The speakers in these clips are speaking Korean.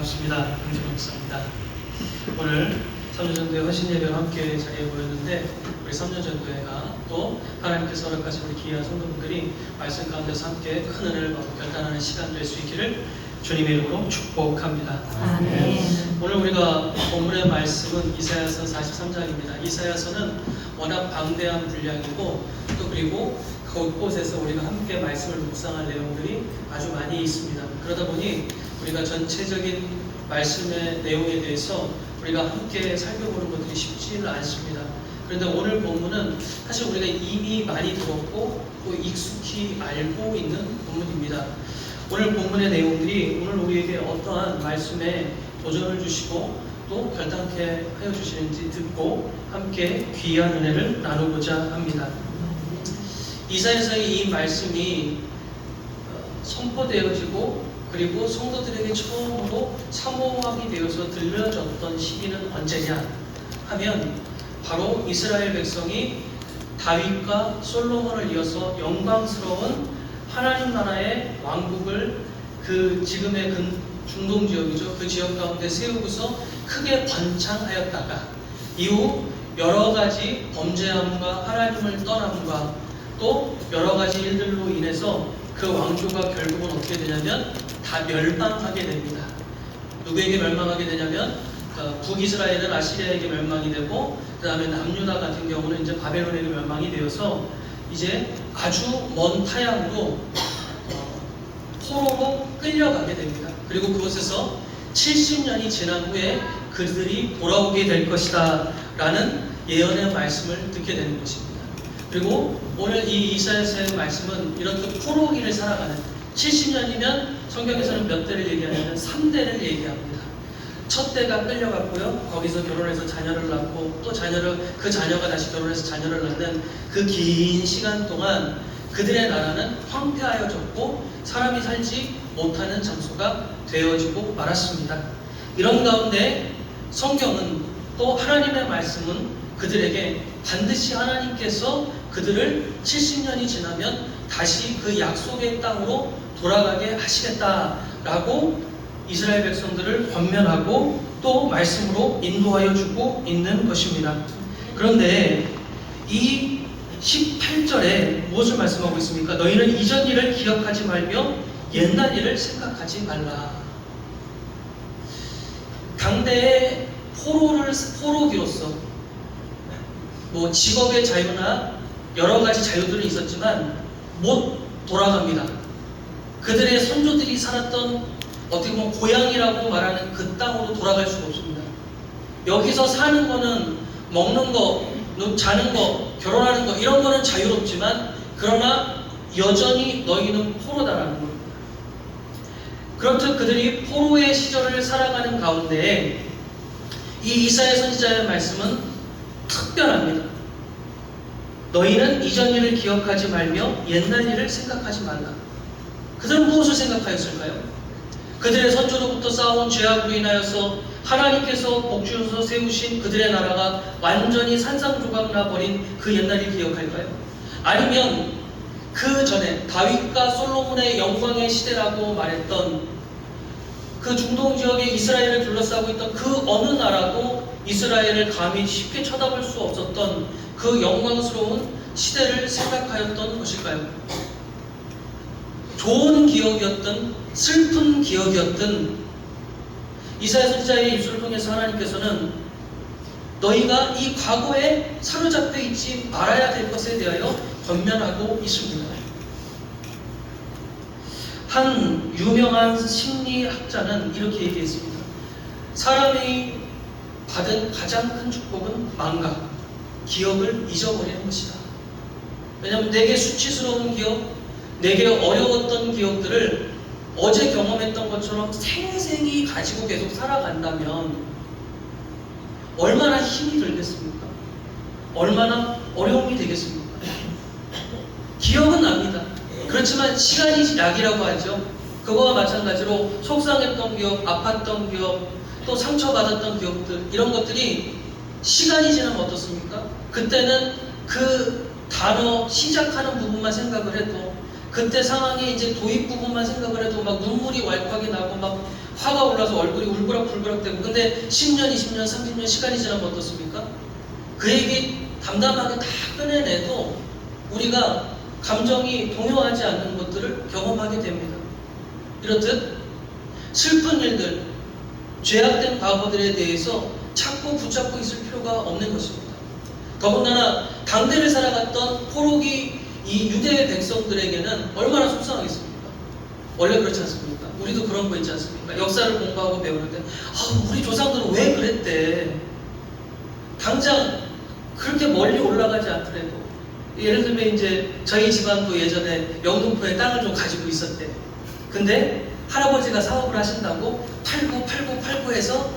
반갑습니다. 김준호 목사입니다. 오늘 3년전도회 허신예배와 함께 자리에 모였는데 우리 3년전도회가 또 하나님께서 허락하신 우리 귀한 성도분들이 말씀 가운데서 함께 큰 은혜를 받고 결단하는 시간 될 수 있기를 주님의 이름으로 축복합니다. 아멘. 오늘 우리가 본문의 말씀은 이사야서 43장입니다. 이사야서는 워낙 방대한 분량이고 또 그리고 곳곳에서 우리가 함께 말씀을 묵상할 내용들이 아주 많이 있습니다. 그러다 보니 우리가 전체적인 말씀의 내용에 대해서 우리가 함께 살펴보는 것들이 쉽지는 않습니다. 그런데 오늘 본문은 사실 우리가 이미 많이 들었고 또 익숙히 알고 있는 본문입니다. 오늘 본문의 내용들이 오늘 우리에게 어떠한 말씀에 도전을 주시고 또 결단케 하여 주시는지 듣고 함께 귀한 은혜를 나누고자 합니다. 이사야서의 이 말씀이 선포되어지고 그리고 성도들에게 처음으로 사모함이 되어서 들려졌던 시기는 언제냐 하면 바로 이스라엘 백성이 다윗과 솔로몬을 이어서 영광스러운 하나님 나라의 왕국을 그 지금의 중동 지역이죠. 그 지역 가운데 세우고서 크게 번창하였다가 이후 여러 가지 범죄함과 하나님을 떠남과 또 여러 가지 일들로 인해서 그 왕조가 결국은 어떻게 되냐면 다 멸망하게 됩니다. 누구에게 멸망하게 되냐면 북이스라엘은 아시리아에게 멸망이 되고 그 다음에 남유다 같은 경우는 이제 바벨론에게 멸망이 되어서 이제 아주 먼 타향으로 포로로 끌려가게 됩니다. 그리고 그곳에서 70년이 지난 후에 그들이 돌아오게 될 것이다 라는 예언의 말씀을 듣게 되는 것입니다. 그리고 오늘 이 이사야서의 말씀은 이렇게 포로기를 살아가는 70년이면 성경에서는 몇 대를 얘기하냐면 3대를 얘기합니다. 첫 대가 끌려갔고요. 거기서 결혼해서 자녀를 낳고 또 그 자녀가 다시 결혼해서 자녀를 낳는 그 긴 시간 동안 그들의 나라는 황폐하여졌고 사람이 살지 못하는 장소가 되어지고 말았습니다. 이런 가운데 성경은 또 하나님의 말씀은 그들에게 반드시 하나님께서 그들을 70년이 지나면 다시 그 약속의 땅으로 돌아가게 하시겠다라고 이스라엘 백성들을 권면하고 또 말씀으로 인도하여 주고 있는 것입니다. 그런데 이 18절에 무엇을 말씀하고 있습니까? 너희는 이전 일을 기억하지 말며 옛날 일을 생각하지 말라. 당대의 포로기로서 직업의 자유나 여러 가지 자유들이 있었지만 못 돌아갑니다. 그들의 선조들이 살았던 어떻게 보면 고향이라고 말하는 그 땅으로 돌아갈 수가 없습니다. 여기서 사는 거는 먹는 거, 자는 거, 결혼하는 거 이런 거는 자유롭지만 그러나 여전히 너희는 포로다라는 겁니다. 그렇듯 그들이 포로의 시절을 살아가는 가운데 이 이사야 선지자의 말씀은 특별합니다. 너희는 이전 일을 기억하지 말며 옛날 일을 생각하지 말라. 그들은 무엇을 생각하였을까요? 그들의 선조로부터 쌓아온 죄악으로 인하여서 하나님께서 복주셔서 세우신 그들의 나라가 완전히 산산조각 나버린 그 옛날 일 기억할까요? 아니면 그 전에 다윗과 솔로몬의 영광의 시대라고 말했던 그 중동 지역에 이스라엘을 둘러싸고 있던 그 어느 나라도 이스라엘을 감히 쉽게 쳐다볼 수 없었던 그 영광스러운 시대를 생각하였던 것일까요? 좋은 기억이었든 슬픈 기억이었든 이사야 선지자의 입술을 통해서 하나님께서는 너희가 이 과거에 사로잡혀 있지 말아야 될 것에 대하여 권면하고 있습니다. 한 유명한 심리학자는 이렇게 얘기했습니다. 사람이 받은 가장 큰 축복은 망각, 기억을 잊어버리는 것이다. 왜냐하면 내게 수치스러운 기억, 내게 어려웠던 기억들을 어제 경험했던 것처럼 생생히 가지고 계속 살아간다면 얼마나 힘이 들겠습니까? 얼마나 어려움이 되겠습니까? 기억은 납니다. 그렇지만 시간이 약이라고 하죠. 그거와 마찬가지로 속상했던 기억, 아팠던 기억, 또 상처받았던 기억들 이런 것들이 시간이 지나면 어떻습니까? 그때는 그 단어 시작하는 부분만 생각을 해도 그때 상황에 이제 도입 부분만 생각을 해도 막 눈물이 왈칵하게 나고 막 화가 올라서 얼굴이 울그락불그락 되고, 근데 10년, 20년, 30년 시간이 지나면 어떻습니까? 그 얘기 담담하게 다 꺼내내도 우리가 감정이 동요하지 않는 것들을 경험하게 됩니다. 이렇듯 슬픈 일들, 죄악된 과거들에 대해서 찾고 붙잡고 있을 필요가 없는 것입니다. 더군다나 당대를 살아갔던 포로기 이 유대 백성들에게는 얼마나 속상하겠습니까? 원래 그렇지 않습니까? 우리도 그런 거 있지 않습니까? 역사를 공부하고 배우는데 우리 조상들은 왜 그랬대? 당장 그렇게 멀리 올라가지 않더라도, 예를 들면 이제 저희 집안도 예전에 영등포에 땅을 좀 가지고 있었대. 근데 할아버지가 사업을 하신다고 팔고 해서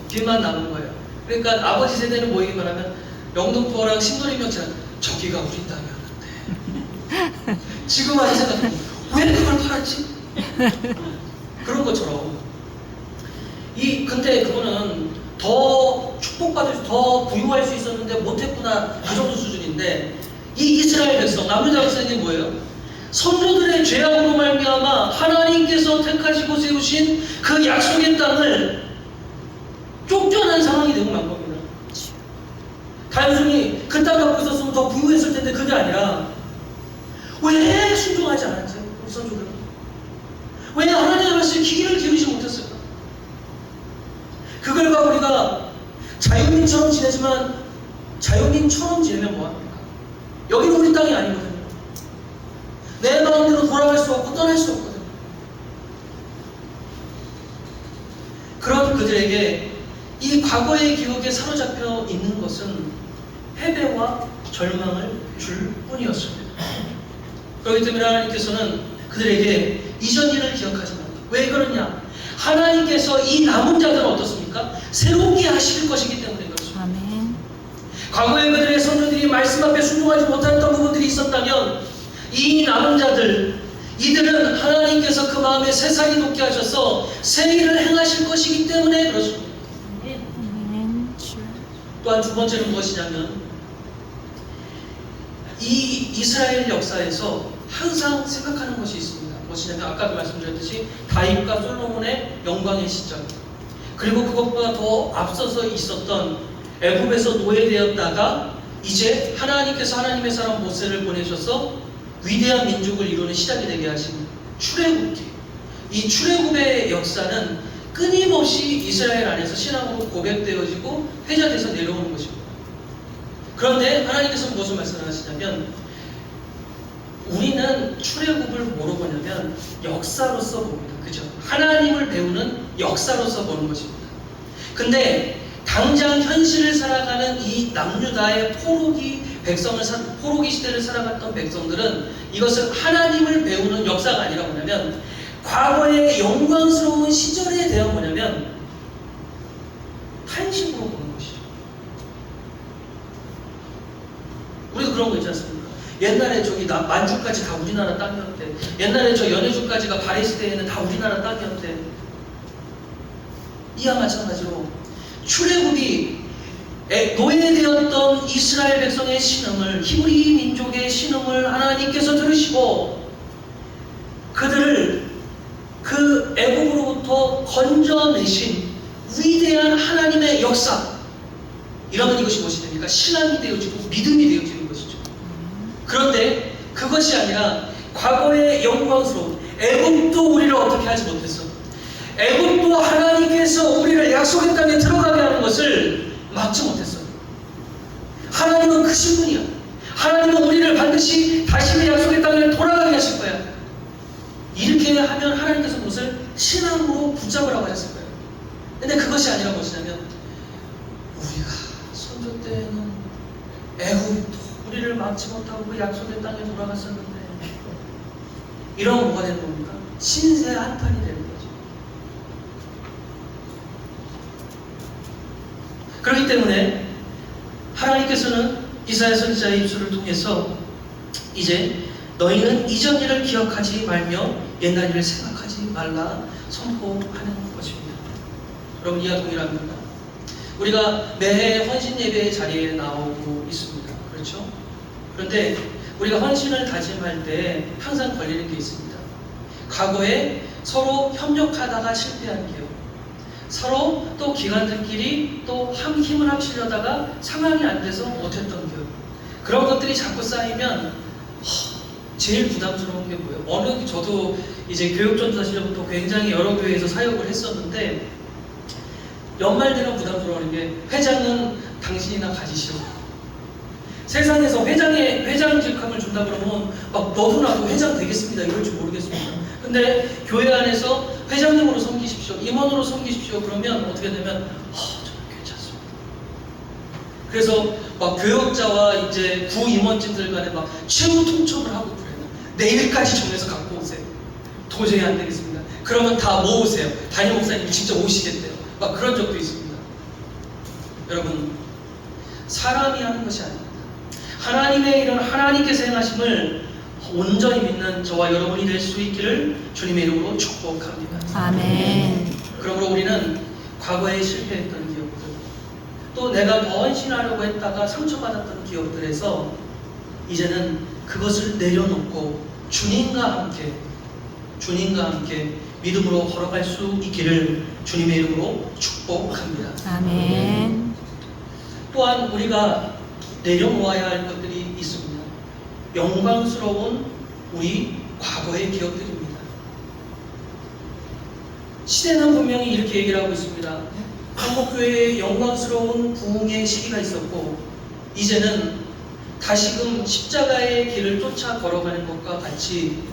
뒤만 남은 거예요. 그러니까 아버지 세대는 모이기만 하면 영등포랑 신도림역처럼 저기가 우리 땅이었는데 지금 와서 생각해보면 왜 그걸 팔았지? 그런 것처럼 근데 그거는 더 축복받을 더 부유할 수 있었는데 못했구나, 그 정도 수준인데, 이 이스라엘 백성 남유다 백성이 뭐예요? 선조들의 죄악으로 말미암아 하나님께서 택하시고 세우신 그 약속의 땅을 쫓겨난 상황이 되고 만 겁니다. 단순히 그 땅 갖고 있었으면 더 부유했을 텐데 그게 아니라, 왜 순종하지 않았지? 우리 선조들은 왜 하나님의 말씀에 귀를 기울이지 못했을까? 그걸 가 우리가 자유민처럼 지내지만, 자유민처럼 지내면 뭐합니까? 여기는 우리 땅이 아니거든요. 내 마음대로 돌아갈 수 없고 떠날 수 없거든요. 그런 그들에게 이 과거의 기억에 사로잡혀 있는 것은 패배와 절망을 줄 뿐이었습니다. 그렇기 때문에 하나님께서는 그들에게 이전 일을 기억하지 말라. 왜 그러냐? 하나님께서 이 남은 자들은 어떻습니까? 새롭게 하실 것이기 때문에 그렇습니다. 아멘. 과거에 그들의 선조들이 말씀 앞에 순종하지 못했던 부분들이 있었다면, 이 남은 자들, 이들은 하나님께서 그 마음에 새살이 돋게 하셔서 새 일을 행하실 것이기 때문에 그렇습니다. 아멘. 또한 두 번째는 무엇이냐면, 이 이스라엘 역사에서 항상 생각하는 것이 있습니다. 무엇이냐면, 아까도 말씀드렸듯이 다윗과 솔로몬의 영광의 시절, 그리고 그것보다 더 앞서서 있었던 애굽에서 노예되었다가 이제 하나님께서 하나님의 사람 모세를 보내셔서 위대한 민족을 이루는 시작이 되게 하신 출애굽기. 이 출애굽의 역사는 끊임없이 이스라엘 안에서 신앙으로 고백되어지고 회자돼서 내려오는 것입니다. 그런데 하나님께서 무엇을 말씀하시냐면, 우리는 출애굽을 뭐로 보냐면 역사로서 봅니다. 그죠? 하나님을 배우는 역사로서 보는 것입니다. 근데 당장 현실을 살아가는 이 남유다의 포로기 시대를 살아갔던 백성들은 이것을 하나님을 배우는 역사가 아니라 뭐냐면, 과거의 영광스러운 시절에 대한 뭐냐면 탄식으로 보는 것이죠. 우리도 그런 거 있지 않습니까? 옛날에 저기 만주까지 다 우리나라 땅이었대. 옛날에 저 연해주까지가 바레시대에는 다 우리나라 땅이었대. 이와 마찬가지로 출애굽이 노예되었던 이스라엘 백성의 신음을, 히브리 민족의 신음을 하나님께서 들으시고 그들을 그 애국으로부터 건져내신 위대한 하나님의 역사, 이러면 이것이 무엇이 됩니까? 신앙이 되어지고 믿음이 되어지는 것이죠. 그런데 그것이 아니라 과거의 영광스러운 애국도 우리를 어떻게 하지 못했어. 애국도 하나님께서 우리를 약속의 땅에 들어가게 하는 것을 막지 못했어요. 하나님은 크신 분이야. 하나님은 우리를 반드시 다시 그 약속의 땅에 돌아가게 하실 거야. 이렇게 하면 하나님께서 그것을 신앙으로 붙잡으라고 하셨을 거예요. 근데 그것이 아니라 무엇이냐면, 우리가 선조 때는 애국도 우리를 막지 못하고 그 약속의 땅에 돌아갔었는데, 이러면 뭐가 되는 겁니까? 신세 한탄이 되는 거죠. 그렇기 때문에 하나님께서는 이사야 선지자의 입술을 통해서 이제 너희는 이전 일을 기억하지 말며 옛날 일을 생각하지 말라 선포하는 것입니다. 여러분, 이와 동일합니다. 우리가 매해 헌신 예배의 자리에 나오고 있습니다. 그렇죠? 그런데 우리가 헌신을 다짐할 때 항상 걸리는 게 있습니다. 과거에 서로 협력하다가 실패한 기업, 서로 또 기관들끼리 또 힘을 합치려다가 상황이 안 돼서 못했던 기업, 그런 것들이 자꾸 쌓이면 제일 부담스러운 게 뭐예요? 저도 이제 교육전도사 시절부터 굉장히 여러 교회에서 사역을 했었는데, 연말 되면 부담스러운 게, 회장은 당신이나 가지시오. 세상에서 회장 직함을 준다 그러면 막 너도 나도 회장 되겠습니다 이럴 줄 모르겠습니다. 근데 교회 안에서 회장님으로 섬기십시오, 임원으로 섬기십시오 그러면 어떻게 되면 저는 괜찮습니다. 그래서 막 교역자와 이제 구임원진들 간에 막 최후 통첩을 하고 그래요. 내일까지 정해서 갖고 오세요. 도저히 안 되겠습니다. 그러면 다 모으세요. 담임 목사님이 직접 오시겠대요. 막 그런 적도 있습니다. 여러분, 사람이 하는 것이 아닙니다. 하나님의 이런 하나님께서 행하심을 온전히 믿는 저와 여러분이 될 수 있기를 주님의 이름으로 축복합니다. 아멘. 그러므로 우리는 과거에 실패했던 기업들, 또 내가 더 헌신하려고 했다가 상처받았던 기업들에서 이제는 그것을 내려놓고 주님과 함께 믿음으로 걸어갈 수 있기를 주님의 이름으로 축복합니다. 아멘. 또한 우리가 내려놓아야 할 것들이 있습니다. 영광스러운 우리 과거의 기억들입니다. 시대는 분명히 이렇게 얘기를 하고 있습니다. 한국교회에 영광스러운 부흥의 시기가 있었고, 이제는 다시금 십자가의 길을 쫓아 걸어가는 것과 같이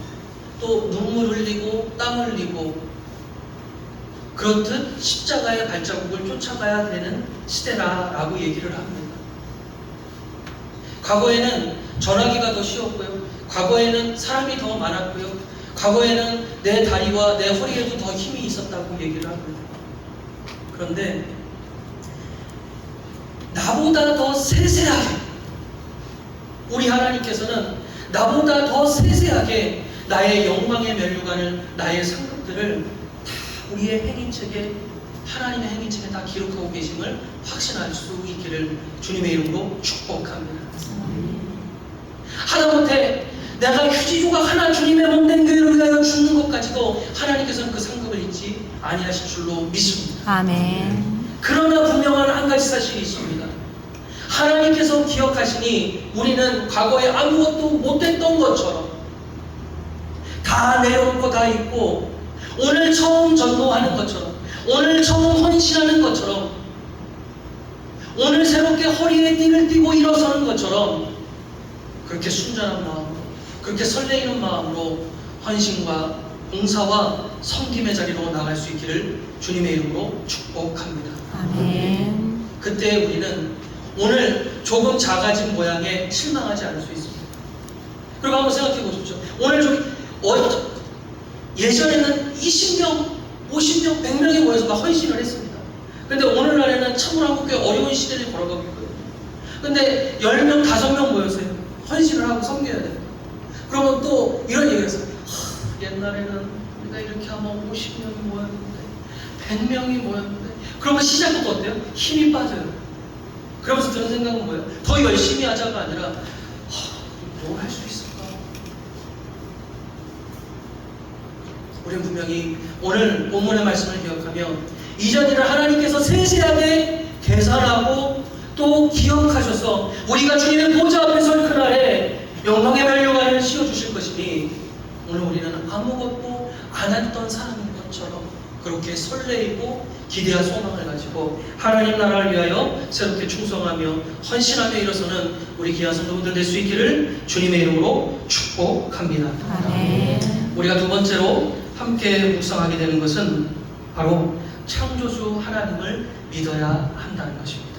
또 눈물 흘리고 땀 흘리고 그렇듯 십자가의 발자국을 쫓아가야 되는 시대라라고 얘기를 합니다. 과거에는 전화기가 더 쉬웠고요. 과거에는 사람이 더 많았고요. 과거에는 내 다리와 내 허리에도 더 힘이 있었다고 얘기를 합니다. 그런데 나보다 더 세세하게 우리 하나님께서는 나보다 더 세세하게 나의 영광의 면류관을, 나의 상급들을 다 우리의 행위책에, 하나님의 행위책에 다 기록하고 계심을 확신할 수 있기를 주님의 이름으로 축복합니다. 하다못해 내가 휴지조각 하나 주님의 몸된 교회를 위하여 죽는 것까지도 하나님께서는 그 상급을 잊지 아니하실 줄로 믿습니다. 아멘. 그러나 분명한 한 가지 사실이 있습니다. 하나님께서 기억하시니 우리는 과거에 아무것도 못했던 것처럼 다 내려놓고 다 잊고, 오늘 처음 전도하는 것처럼, 오늘 처음 헌신하는 것처럼, 오늘 새롭게 허리에 띠를 띠고 일어서는 것처럼 그렇게 순전한 마음으로, 그렇게 설레이는 마음으로 헌신과 봉사와 섬김의 자리로 나갈 수 있기를 주님의 이름으로 축복합니다. 아멘. 그때 우리는 오늘 조금 작아진 모양에 실망하지 않을 수 있습니다. 그리고 한번 생각해 보십시오. 오늘 예전에는 20명, 50명, 100명이 모여서 막 헌신을 했습니다. 그런데 오늘날에는 참으로 한국교회 어려운 시대를 걸어가고 있거든요. 근데 10명, 5명 모여서 헌신을 하고 섬겨야 됩니다. 그러면 또 이런 얘기를 했어요. 옛날에는 우리가 이렇게 하면 50명이 모였는데 100명이 모였는데, 그러면 시작부터 어때요? 힘이 빠져요. 그러면서 드는 생각은 뭐예요? 더 열심히 하자가 아니라 뭘 할 수 있을까? 우리는 분명히 오늘 본문의 말씀을 기억하며 이전 일을 하나님께서 세세하게 계산하고 또 기억하셔서 우리가 주님의 보좌 앞에 설 그날에 영광의 면류관을 씌워주실 것이니, 오늘 우리는 아무것도 안 했던 사람인 것처럼 그렇게 설레이고 기대와 소망을 가지고 하나님 나라를 위하여 새롭게 충성하며 헌신하며 일어서는 우리 귀한 성도분들 될 수 있기를 주님의 이름으로 축복합니다. 아멘. 우리가 두 번째로 함께 묵상하게 되는 것은 바로 창조주 하나님을 믿어야 한다는 것입니다.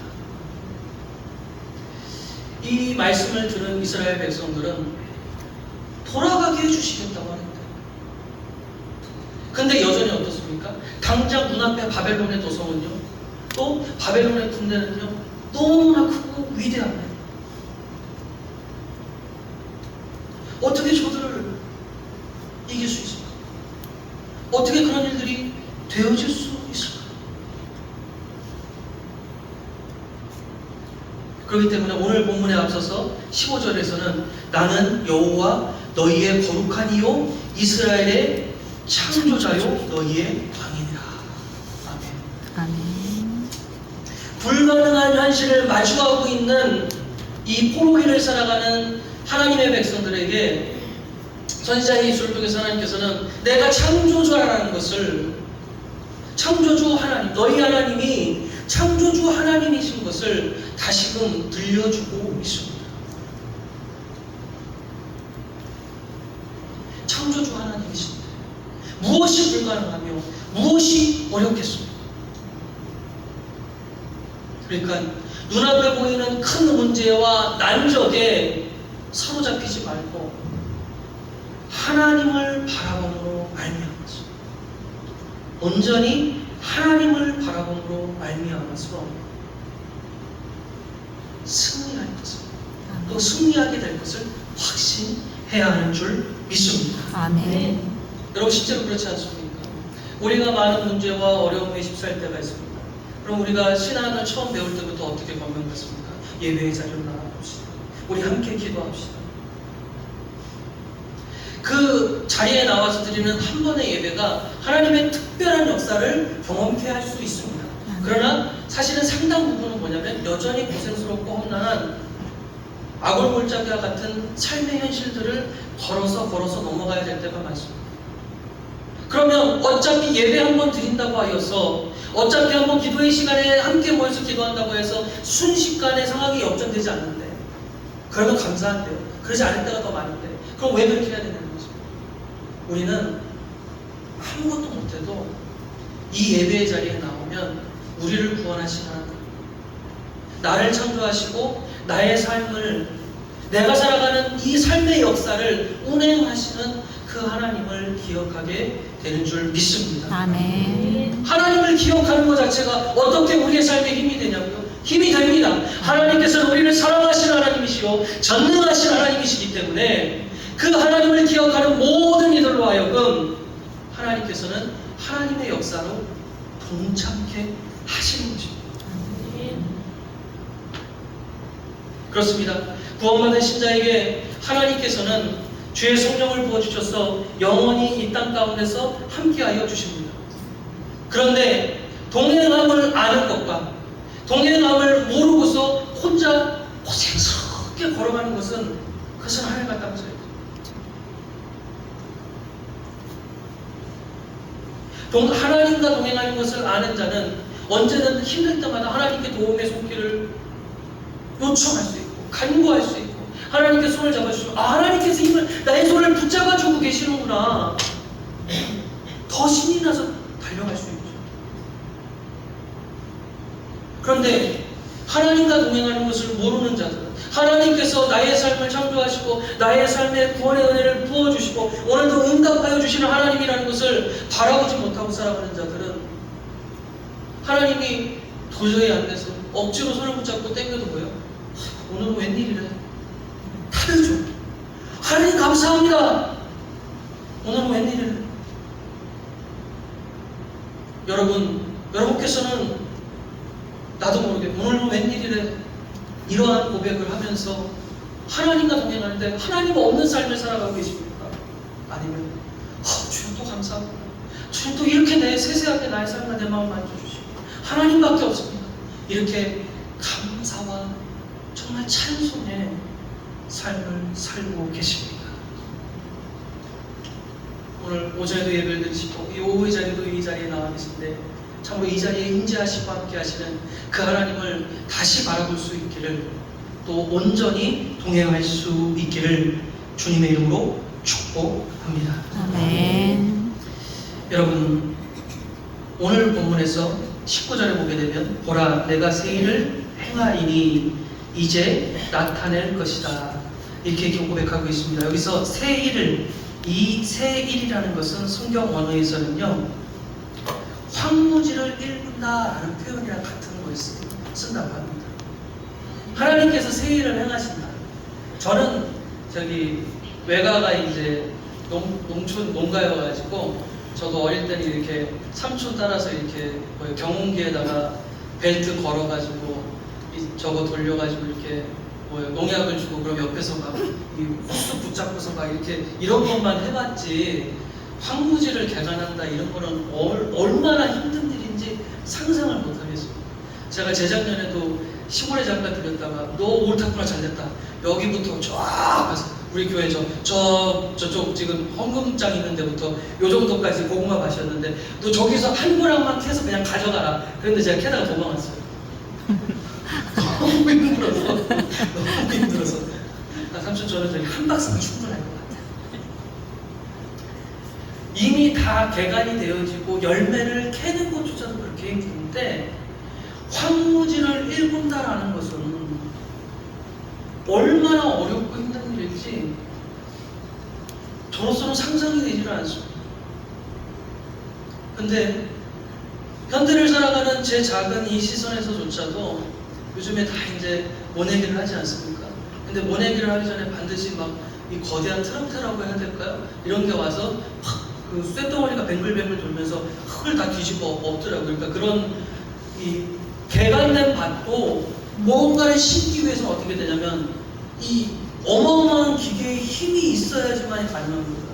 이 말씀을 들은 이스라엘 백성들은 돌아가게 해주시겠다고 하는데, 근데 여전히 어떻습니까? 당장 눈앞에 바벨론의 도성은요, 또 바벨론의 군대는요, 너무나 크고 위대합니다. 어떻게 저들을 이길 수 있을까? 어떻게 그런 일들이 되어질 수 있을까? 그렇기 때문에 오늘 본문에 앞서서 15절에서는 나는 여호와 너희의 거룩한 이요 이스라엘의 창조자요 너희의 왕이니라. 아멘. 아멘. 불가능한 현실을 마주하고 있는 이 포로기를 살아가는 하나님의 백성들에게 선지자 예수를 통해서 하나님께서는 내가 창조주라는 것을, 창조주 하나님, 너희 하나님이 창조주 하나님이신 것을 다시금 들려주고 있습니다. 창조주 하나님이신데 무엇이 불가능하며 무엇이 어렵겠습니까? 그러니까 눈앞에 보이는 큰 문제와 난적에 사로잡히지 말고 하나님을 바라봄으로 말미암아서, 온전히 하나님을 바라봄으로 말미암아서 승리할 것을, 또 승리하게 될 것을 확신해야 하는 줄 믿습니다. 아멘. 여러분 실제로 그렇지 않습니까? 우리가 많은 문제와 어려움에 휩싸일 때가 있습니다. 그럼 우리가 신앙을 처음 배울 때부터 어떻게 권면받습니까? 예배의 자리로 나가봅시다. 우리 함께 기도합시다. 그 자리에 나와서 드리는 한 번의 예배가 하나님의 특별한 역사를 경험케 할 수도 있습니다. 그러나 사실은 상당 부분은 뭐냐면 여전히 고생스럽고 험난한 아골골짜기와 같은 삶의 현실들을 걸어서 넘어가야 될 때가 많습니다. 그러면 어차피 예배 한 번 드린다고 하여서, 어차피 한 번 기도의 시간에 함께 모여서 기도한다고 해서 순식간에 상황이 역전되지 않는데, 그러면 감사한데요. 그러지 않을 때가 더 많은데, 그럼 왜 그렇게 해야 되는 거죠? 우리는 아무것도 못해도 이 예배의 자리에 나오면 우리를 구원하신 하나님, 나를 창조하시고 나의 삶을, 내가 살아가는 이 삶의 역사를 운행하시는 그 하나님을 기억하게 되는 줄 믿습니다. 아멘. 하나님을 기억하는 것 자체가 어떻게 우리의 삶에 힘이 되냐고요? 힘이 됩니다. 하나님께서는 우리를 사랑하시는 하나님이시요 전능하신 하나님이시기 때문에 그 하나님을 기억하는 모든 이들로 하여금 하나님께서는 하나님의 역사로 동참케 하시는 것입니다. 그렇습니다. 구원받은 신자에게 하나님께서는 주의 성령을 부어주셔서 영원히 이 땅 가운데서 함께하여 주십니다. 그런데 동행함을 아는 것과 동행함을 모르고서 혼자 고생스럽게 걸어가는 것은, 그것은 하늘과 땅 차이입니다. 하나님과 동행하는 것을 아는 자는 언제든 힘들 때마다 하나님께 도움의 손길을 요청할 수 있고 간구할 수 있고, 하나님께 손을 잡아주시면 하나님께서 힘을, 나의 손을 붙잡아주고 계시는구나, 더 신이 나서 달려갈 수 있죠. 그런데 하나님과 동행하는 것을 모르는 자들은, 하나님께서 나의 삶을 창조하시고 나의 삶에 구원의 은혜를 부어주시고 오늘도 응답하여 주시는 하나님이라는 것을 바라보지 못하고 살아가는 자들은 하나님이 도저히 안 돼서 억지로 손을 붙잡고 땡겨도 뭐예요? 오늘은 웬일이래? 다르죠. 하나님 감사합니다. 오늘은 웬일이래? 여러분께서는 나도 모르게 오늘은 웬일이래? 이러한 고백을 하면서 하나님과 동행하는데 하나님 없는 삶을 살아가고 계십니까? 아니면 주님 또 감사합니다. 주님 또 이렇게 세세하게 나의 삶과 내 마음을 만져주시고 하나님밖에 없습니다. 이렇게 감사와 정말 찬송의 삶을 살고 계십니다. 오늘 오전에도 예배를 드리시고 이 오후의 자리도 이 자리에 나와 계신데 참으로 이 자리에 임재하시고 함께 하시는 그 하나님을 다시 바라볼 수 있기를, 또 온전히 동행할 수 있기를 주님의 이름으로 축복합니다. 아멘. 여러분, 오늘 본문에서 19절에 보게 되면 보라 내가 새 일을 행하리니 이제 나타낼 것이다, 이렇게 고백하고 있습니다. 여기서 새 일을, 이 새 일이라는 것은 성경 원어에서는요 황무지를 읽는다라는 표현이랑 같은 걸 쓴다고 합니다. 하나님께서 새 일을 행하신다. 저는 외가가 이제 농촌 농가여가지고 저도 어릴 때는 이렇게 삼촌 따라서 이렇게 경운기에다가 벨트 걸어가지고 저거 돌려가지고 이렇게 농약을 주고 그럼 옆에서 막 이 호수 붙잡고서 막 이렇게 이런 것만 해봤지 황무지를 개간한다 이런 거는 얼마나 힘든 일인지 상상을 못하겠습니다. 제가 재작년에도 시골에 잠깐 들렸다가 너 옳다구나 잘됐다. 여기부터 쫙 가서 우리 교회 저쪽 지금 헌금장 있는 데부터 요 정도까지 고구마 밭이었는데 너 저기서 한 고랑만 캐서 그냥 가져가라. 그런데 제가 캐다가 도망갔어요. 너무 힘들어서. 삼촌 저는 저기 한 박스면 충분할 것 같아요. 이미 다 개간이 되어지고 열매를 캐는 것조차도 그렇게 힘든데 황무지를 일군다라는 것은 얼마나 어렵고 힘든 일일지 저로서는 상상이 되지를 않습니다. 근데 현대를 살아가는 제 작은 이 시선에서조차도 요즘에 다 이제 모내기를 하지 않습니까? 근데 모내기를 하기 전에 반드시 막 이 거대한 트럼프라고 해야 될까요? 이런 게 와서 확 그 쇳덩어리가 뱅글뱅글 돌면서 흙을 다 뒤집어 엎더라고요. 그러니까 그런 이 개간된 밭도 뭔가를 심기 위해서 어떻게 되냐면 이 어마어마한 기계의 힘이 있어야지만 가능한 겁니다.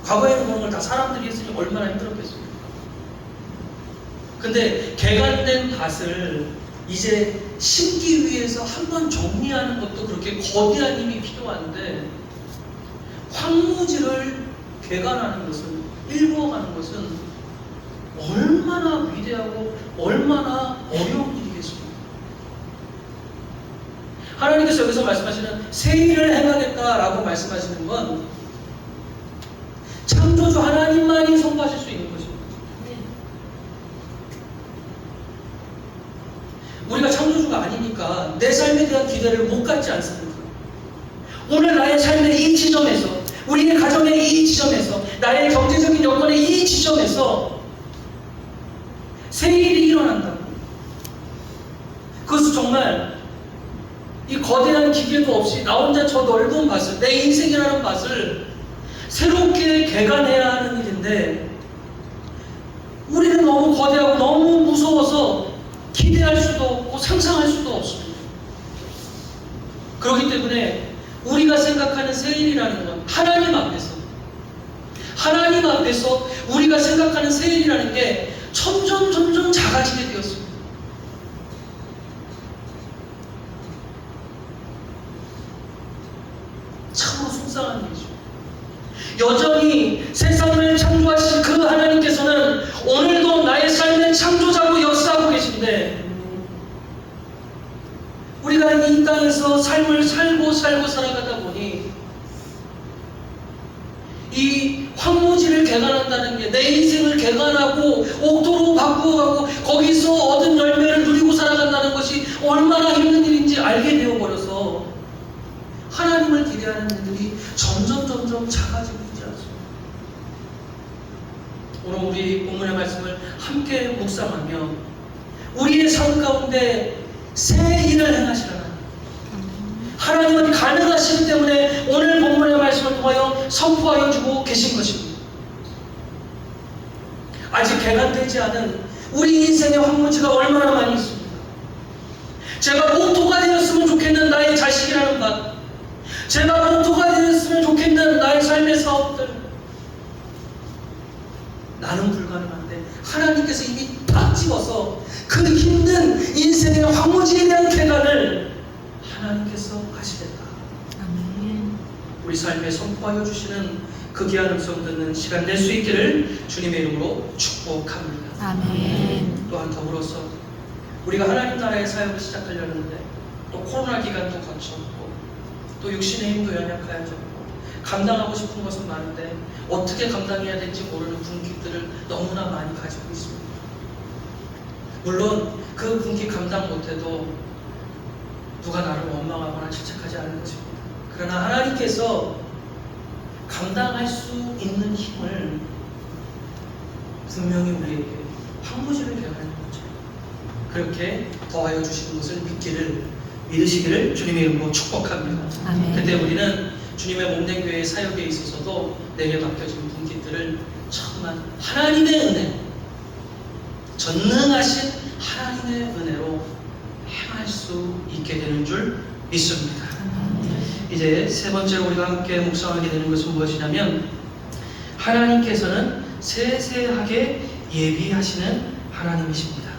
과거에는 그런 걸 다 사람들이 했으니 얼마나 힘들었겠습니까? 근데 개간된 밭을 이제 심기 위해서 한번 정리하는 것도 그렇게 거대한 힘이 필요한데 황무지를 개간하는 것은 일구어가는 것은 얼마나 위대하고 얼마나 어려운 일이겠습니까? 하나님께서 여기서 말씀하시는 새 일을 행하겠다라고 말씀하시는 건 창조주 하나님만이 선포하실 수 있는 것입니다. 우리가 창조주가 아니니까 내 삶에 대한 기대를 못 갖지 않습니까? 오늘 나의 삶의 이 지점에서, 우리의 가정의 이 지점에서, 나의 경제적인 여건의 이 지점에서 새 일이 일어난다고. 그것은 정말 이 거대한 기계도 없이 나 혼자 저 넓은 밭을, 내 인생이라는 밭을 새롭게 개간해야 하는 일인데 우리는 너무 거대하고 너무 무서워서 기대할 수도 없고 상상할 수도 없습니다. 그렇기 때문에 우리가 생각하는 새 일이라는 건 하나님 앞에서 우리가 생각하는 새 일이라는 게 점점 작아지게 되었습니다. 참으로 속상한 일이죠. 여전히 세상을 창조하신 그 하나님께서는 오늘도 나의 삶의 창조자고 역사하고 계신데 우리가 이 땅에서 삶을 살고 살아가다 보니 이 황무지를 개간한다는 게 내 인생을 개간하고 옥토로 바꾸어가고 거기서 얻은 열매를 누리고 살아간다는 것이 얼마나 힘든 일인지 알게 되어버려서 하나님을 기대하는 일들이 점점 작아지고 있지 않습니까? 오늘 우리 본문의 말씀을 함께 묵상하며 우리의 삶 가운데 새 일을 행하시라. 하나님은 가능하시기 때문에 오늘 본문의 말씀을 통하여 선포하여 주고 계신 것입니다. 아직 개간되지 않은 우리 인생의 황무지가 얼마나 많이 있습니까? 제가 목토가 되었으면 좋겠는 나의 자식이라는 것, 제가 목토가 되었으면 좋겠는 나의 삶의 사업들, 나는 불가능한데 하나님께서 이미 딱 집어서 그 힘든 인생의 황무지에 대한 개간을 하나님께서 하시겠다. 아멘. 우리 삶에 선포하여 주시는 그 귀한 음성 듣는 시간 낼 수 있기를 주님의 이름으로 축복합니다. 아멘. 또한 더불어서 우리가 하나님 나라의 사역을 시작하려는데 또 코로나 기간도 거쳤고 또 육신의 힘도 연약하여졌고 감당하고 싶은 것은 많은데 어떻게 감당해야 될지 모르는 분깃들을 너무나 많이 가지고 있습니다. 물론 그 분깃 감당 못해도 누가 나를 원망하거나 질책하지 않을 것입니다. 그러나 하나님께서 감당할 수 있는 힘을 분명히 우리에게 황무지를 개간하는 거죠. 그렇게 더하여 주시는 것을 믿으시기를 주님의 이름으로 축복합니다. 아멘. 그때 우리는 주님의 몸된 교회의 사역에 있어서도 내게 맡겨진 분깃들을 천만 하나님의 은혜, 전능하신 하나님의 은혜로 행하여 행할 수 있게 되는 줄 믿습니다. 이제 세 번째로 우리가 함께 묵상하게 되는 것은 무엇이냐면, 하나님께서는 세세하게 예비하시는 하나님이십니다.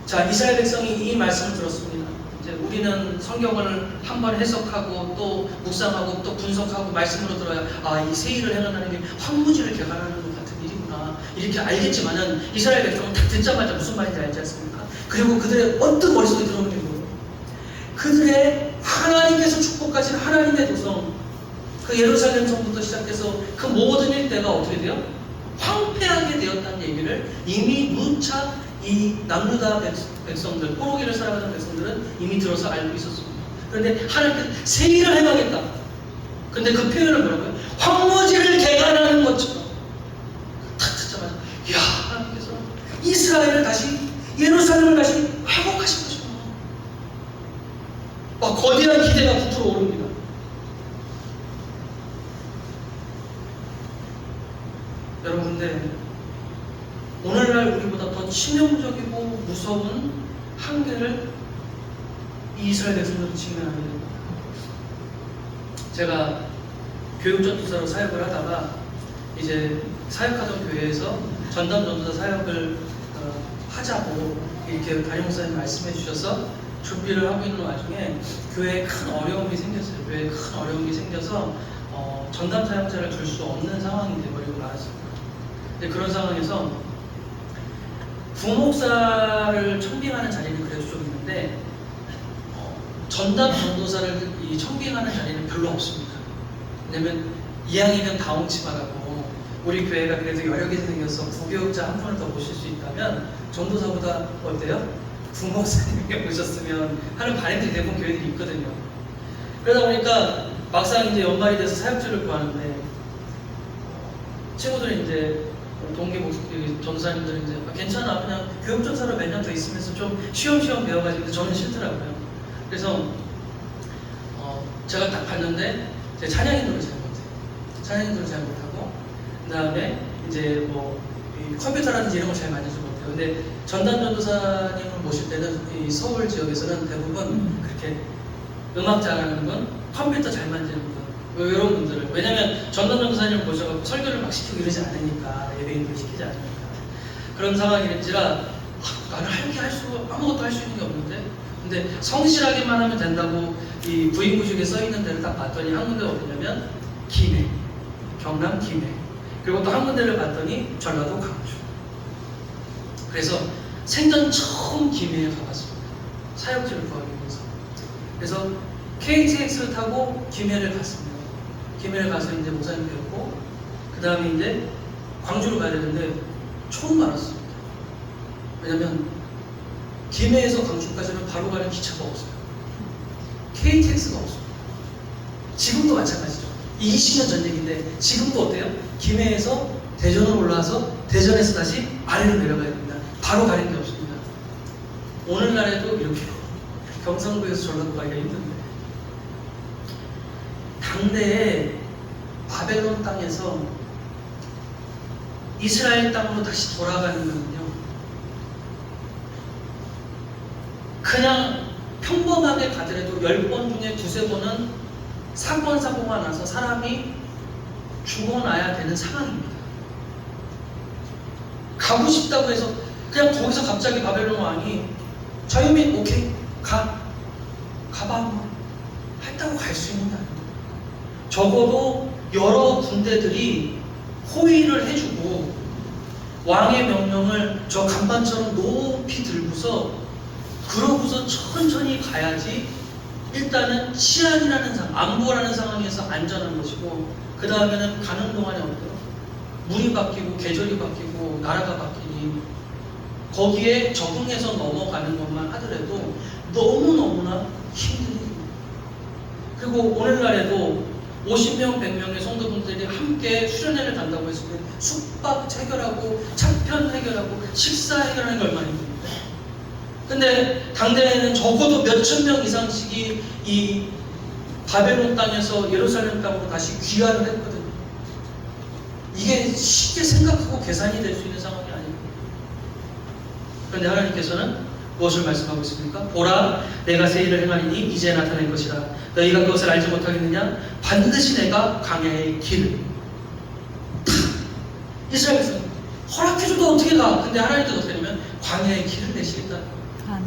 자, 이스라엘 백성이 이 말씀을 들었습니다. 이제 우리는 성경을 한번 해석하고 또 묵상하고 또 분석하고 말씀으로 들어야, 아, 이 세일을 행한다는 게 황무지를 개간하는 것 같은 일이구나, 이렇게 알겠지만은 이스라엘 백성은 딱 듣자마자 무슨 말인지 알지 않습니까? 그리고 그들의 언뜻 머릿속에 들어오는 게 뭐예요? 그들의 하나님께서 축복하신 하나님의 도성, 그 예루살렘 성부터 시작해서 그 모든 일대가 어떻게 돼요? 황폐하게 되었다는 얘기를 이미 누차 이 남유다 백성들, 포로기를 살아가는 백성들은 이미 들어서 알고 있었습니다. 그런데 하나님께서 세일을 행하겠다. 근데 그 표현을 뭐라고요? 황무지를 개간하는 것처럼. 탁 듣자마자, 이야, 하나님께서 이스라엘을 다시, 예루살렘을 다시 회복하신 것이구나. 막 거대한 기대가 부풀어 오릅니다. 여러분, 근데 오늘날 우리보다 더 치명적이고 무서운 한계를 이 이스라엘 백성들은 직면하게 됩니다. 제가 교육전도사로 사역을 하다가 이제 사역하던 교회에서 전담 전도사 사역을 하자고 이렇게 담임 목사님 말씀해 주셔서 준비를 하고 있는 와중에 교회에 큰 어려움이 생겼어요. 교회에 큰 어려움이 생겨서 전담 사역자를 둘 수 없는 상황이 되어버리고 말았습니다. 근데 그런 상황에서 부목사를 청빙하는 자리는 그래도 좀 있는데 전담 전도사를 이 청빙하는 자리는 별로 없습니다. 왜냐면 이왕이면 다홍치마라고, 우리 교회가 그래도 여러 개 생겨서 부교육자 한 분을 더 모실 수 있다면 전도사보다 어때요? 부목사님이 오셨으면 하는 바람들이 대부분 교회들이 있거든요. 그러다 보니까 막상 이제 연말이 돼서 사역주를 구하는데 친구들이 이제 동기 전도사님들은 이제 괜찮아, 그냥 교육전사로 몇 년 더 있으면서 좀 쉬엄쉬엄 배워가지고, 저는 싫더라고요. 그래서 제가 딱 봤는데 제 찬양인도를 잘 못해요. 찬양인도를 잘 못하고, 그 다음에 이제 이 컴퓨터라든지 이런 걸 잘 만지지 못해요. 근데 전담 전도사님을 모실 때는 이 서울 지역에서는 대부분 그렇게 음악 잘하는 분, 컴퓨터 잘 만지는 분, 이런 분들을, 왜냐면 전담 전도사님을 모셔서 설교를 막 시키고 이러지 않으니까, 예배인들 시키지 않으니까 그런 상황인지라 나는 아무것도 할 수 있는 게 없는데, 근데 성실하게만 하면 된다고 이 부인구직에 써 있는 데를 딱 봤더니 한 군데가 어디냐면 김해, 경남 김해, 그리고 또 한 군데를 봤더니 전라도 광주. 그래서 생전 처음 김해에 가봤습니다. 사역지를 구하기 위해서. 그래서 KTX를 타고 김해를 갔습니다. 김해를 가서 이제 목사님 뵙고, 그 다음에 이제 광주로 가야 되는데 처음 알았습니다. 왜냐면 김해에서 광주까지는 바로 가는 기차가 없어요. KTX가 없어요. 지금도 마찬가지죠. 20년 전 얘기인데 지금도 어때요? 김해에서 대전으로 올라와서 대전에서 다시 아래로 내려가야 됩니다. 바로 가는 게 없습니다. 오늘날에도 이렇게 경상도에서 전라도 가기가 힘든데, 당대에 바벨론 땅에서 이스라엘 땅으로 다시 돌아가는 것은요, 그냥 평범하게 가더라도 10번 중에 2~3번은 사고가 나서 사람이 죽어나야 되는 상황입니다. 가고 싶다고 해서 그냥 거기서 갑자기 바벨론 왕이 자유민 오케이 가봐 뭐 했다고 갈 수 있는 게 아닙니다. 적어도 여러 군대들이 호위를 해주고 왕의 명령을 저 간판처럼 높이 들고서 그러고서 천천히 가야지 일단은 치안이라는 상황, 안보라는 상황에서 안전한 것이고, 그 다음에는 가는 동안에 어때요? 물이 바뀌고 계절이 바뀌고 나라가 바뀌니 거기에 적응해서 넘어가는 것만 하더라도 너무너무나 힘든 일입니다. 그리고 오늘날에도 50명, 100명의 성도분들이 함께 수련회를 간다고 했을 때 숙박 해결하고 차편 해결하고 식사 해결하는 게 얼마나 힘듭니까? 근데 당대에는 적어도 몇천 명 이상씩이 이 바벨론 땅에서 예루살렘 땅으로 다시 귀환을 했거든요. 이게 쉽게 생각하고 계산이 될 수 있는 상황이 아닙니다. 그런데 하나님께서는 무엇을 말씀하고 있습니까? 보라, 내가 새 일을 행하리니 이제 나타낼 것이라. 너희가 그것을 알지 못하겠느냐? 반드시 내가 광야의 길을 이스라엘에서 허락해줘도 어떻게 가? 근데 하나님께서 어떻게 하냐면 광야의 길을 내시겠다. 아멘.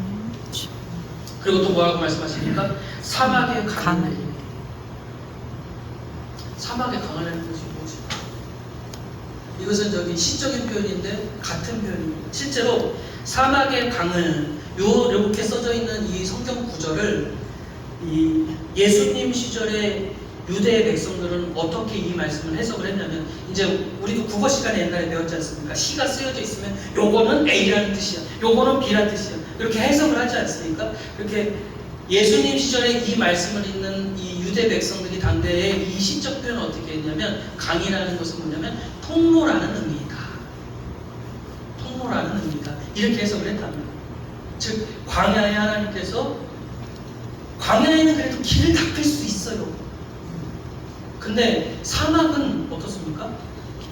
그리고 또 뭐라고 말씀하십니까? 사막의 강을 강을. 내리니. 사막의 강을 내리는 것이 무엇이죠? 이것은 저기 시적인 표현인데 같은 표현입니다. 실제로 사막의 강을 이렇게 써져 있는 이 성경 구절을 이 예수님 시절에 유대의 백성들은 어떻게 이 말씀을 해석을 했냐면, 이제 우리도 국어 시간에 옛날에 배웠지 않습니까? 시가 쓰여져 있으면 요거는 A라는 뜻이야, 요거는 B라는 뜻이야, 이렇게 해석을 하지 않습니까? 이렇게 예수님 시절에 이 말씀을 읽는 이 유대 백성들이 당대에 이 시적 표현을 어떻게 했냐면, 강이라는 것은 뭐냐면 통로라는 의미이다, 통로라는 의미이다, 이렇게 해석을 했답니다. 즉 광야에 하나님께서, 광야에는 그래도 길을 닦을 수 있어요. 근데 사막은 어떻습니까?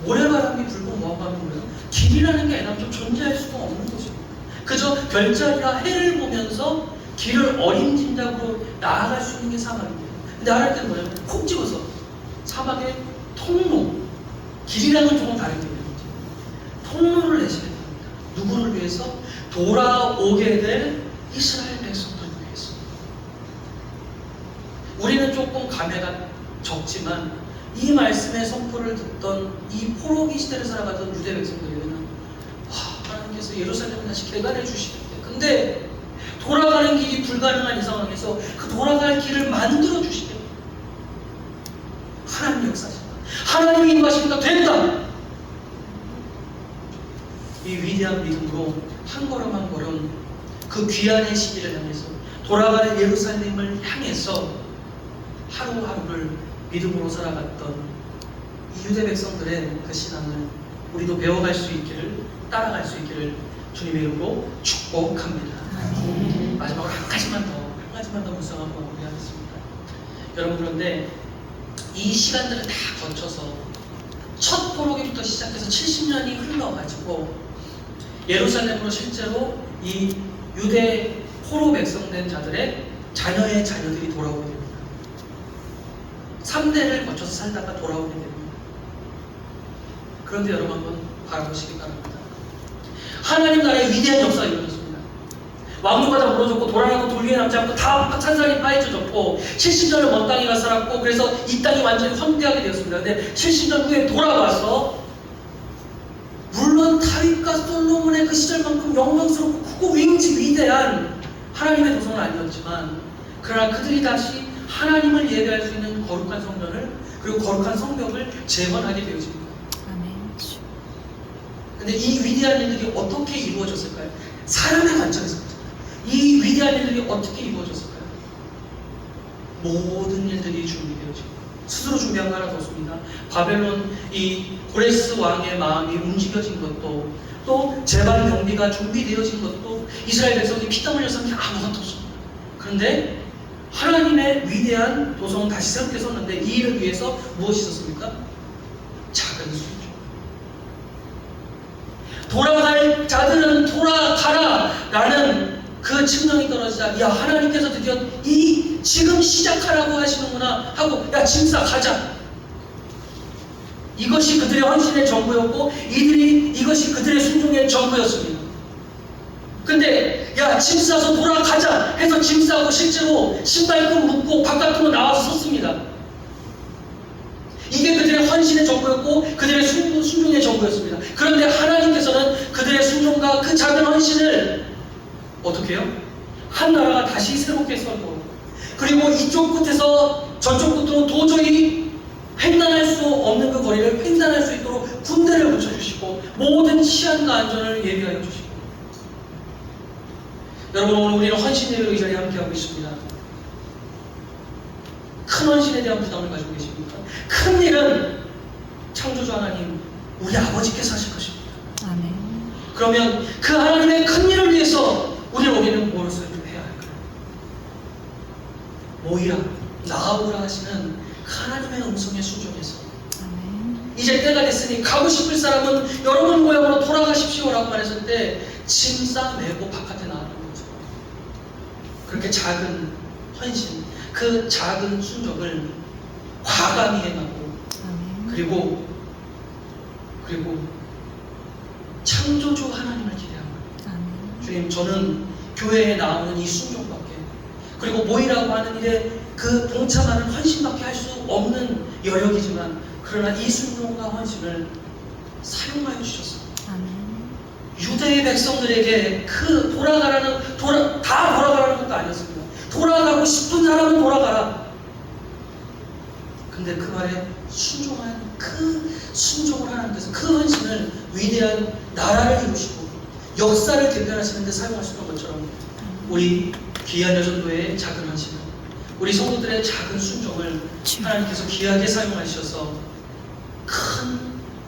모래바람이 불고 뭐하고 하는 거예요? 길이라는 게 애당초 존재할 수가 없는 거죠. 그저 별자리와 해를 보면서 길을 어림짐작으로 나아갈 수 있는 게 사막입니다. 근데 하나님께는 뭐냐면 콕 집어서 사막의 통로, 길이랑은 조금 다르게 되는 거죠. 통로를 내시겠답니다. 누구를 위해서? 돌아오게 될 이스라엘 백성들을 위해서. 우리는 조금 감회가 적지만 이 말씀의 선포를 듣던 이 포로기 시대를 살아가던 유대 백성들에게는 하나님께서 예루살렘을 다시 개간해 주시겠대. 근데 돌아가는 길이 불가능한 이 상황에서 그 돌아갈 길을 만들어 주시겠대. 하나님 역사십니다. 하나님이 인도하시니까 된다. 이 위대한 믿음으로 한 걸음 한 걸음 그 귀한의 시기를 향해서, 돌아가는 예루살렘을 향해서 하루하루를 믿음으로 살아갔던 이 유대 백성들의 그 신앙을 우리도 배워갈 수 있기를, 따라갈 수 있기를 주님의 이름으로 축복합니다. 마지막으로 한 가지만 더 묵상하고 마무리하겠습니다. 여러분, 그런데 이 시간들을 다 거쳐서 첫 포로기부터 시작해서 70년이 흘러가지고 예루살렘으로 실제로 이 유대 포로 백성된 자들의 자녀의 자녀들이 돌아오게 됩니다. 3대를 거쳐서 살다가 돌아오게 됩니다. 그런데 여러분 한번 바라보시기 바랍니다. 하나님 나라의 위대한 역사가 이루어졌습니다. 왕조가 다 무너졌고 돌아가고 돌 위에 남지 않고 다 산산이 파헤쳐졌고 70년을 먼 땅에 가 살았고, 그래서 이 땅이 완전히 황폐하게 되었습니다. 근데 70년 후에 돌아와서, 물론 다윗과 솔로몬의 그 시절만큼 영광스럽고 크고 위대한 하나님의 도성은 아니었지만, 그러나 그들이 다시 하나님을 예배할 수 있는 거룩한 성전을, 그리고 거룩한 성벽을 재건하게 되어집니다. 아멘. 근데 이 위대한 일들이 어떻게 이루어졌을까요? 사람의 관점에서 이 위대한 일들이 어떻게 이루어졌을까요? 모든 일들이 준비되어지고, 스스로 준비한 거 하나 더 없습니다. 바벨론 이 고레스 왕의 마음이 움직여진 것도, 또 재반 경비가 준비되어진 것도, 이스라엘 백성이 피땀 흘려 쌓은 게 아무것도 없습니다. 그런데 하나님의 위대한 도성은 다시 새롭게 섰는데, 이 일을 위해서 무엇이 있었습니까? 작은 순종. 돌아갈 자들은 돌아가라 라는 그 칙령이 떨어지자, 야, 하나님께서 드디어 이 지금 시작하라고 하시는구나 하고, 야, 짐 싸 가자. 이것이 그들의 헌신의 전부였고, 이것이 그들의 순종의 전부였습니다. 근데 야, 짐 싸서 돌아가자 해서 짐 싸고 실제로 신발끈 묶고 바깥으로 나와서 섰습니다. 이게 그들의 헌신의 전부였고 그들의 순종의 전부였습니다. 그런데 하나님께서는 그들의 순종과 그 작은 헌신을 어떻게 해요? 한 나라가 다시 새롭게 서고, 그리고 이쪽 끝에서 저쪽 끝으로 도저히 횡단할 수 없는 그 거리를 횡단할 수 있도록 군대를 붙여주시고 모든 치안과 안전을 예비하여 주시고, 여러분, 오늘 우리는 헌신 예배로 이 자리에 함께하고 있습니다. 큰 헌신에 대한 부담을 가지고 계십니까? 큰 일은 창조주 하나님, 우리 아버지께서 하실 것입니다. 아멘. 그러면 그 하나님의 큰 일을 위해서 우리는 무엇을 해야 할까요? 모이라, 나아오라 하시는 그 하나님의 음성에 순종해서, 아멘. 이제 때가 됐으니 가고 싶을 사람은 여러분 고향으로 돌아가십시오 라고 말했을 때 짐 싸 메고 바깥에 나가는 거죠. 그렇게 작은 헌신, 그 작은 순종을 과감히 행하고 아멘. 그리고 창조주 하나님을 기대합니다. 아멘. 주님, 저는 교회에 나오는 이 순종밖에, 그리고 모이라고 하는 일에 그 동참하는 헌신밖에 할 수 없는 여력이지만, 그러나 이 순종과 헌신을 사용하여 주셨습니다. 아멘. 유대의 백성들에게 그 다 돌아가라는 것도 아니었습니다. 돌아가고 싶은 사람은 돌아가라. 근데 그 말에 순종한 그 순종을 하나님께서 그 헌신을 위대한 나라를 이루시고 역사를 대변하시는 데 사용할 수 있는 것처럼, 우리 귀한 여전도의 작은 헌신, 우리 성도들의 작은 순종을 하나님께서 귀하게 사용하셔서 큰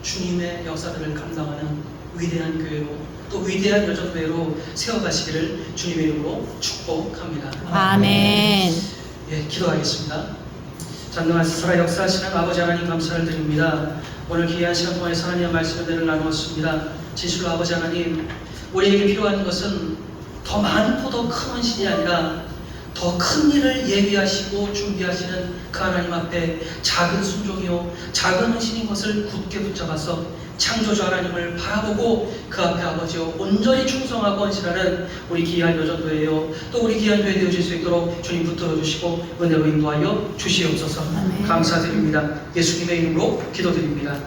주님의 역사들을 감당하는 위대한 교회로, 또 위대한 여전도회로 세워가시기를 주님의 이름으로 축복합니다. 아멘. 예, 기도하겠습니다. 전능하신 살아 역사하시는 아버지 하나님, 감사를 드립니다. 오늘 귀한 시간 동안에 하나님의 말씀을 나누었습니다. 진실로 아버지 하나님, 우리에게 필요한 것은 더 많고 더 큰 헌신이 아니라 더 큰 일을 예비하시고 준비하시는 그 하나님 앞에 작은 순종이요 작은 헌신인 것을 굳게 붙잡아서 창조주 하나님을 바라보고 그 앞에 아버지여 온전히 충성하고 헌신하는 우리 귀한 여전도예요. 또 우리 귀한 교회 되어질 수 있도록 주님 붙들어 주시고 은혜로 인도하여 주시옵소서. 아멘. 감사드립니다. 예수님의 이름으로 기도드립니다.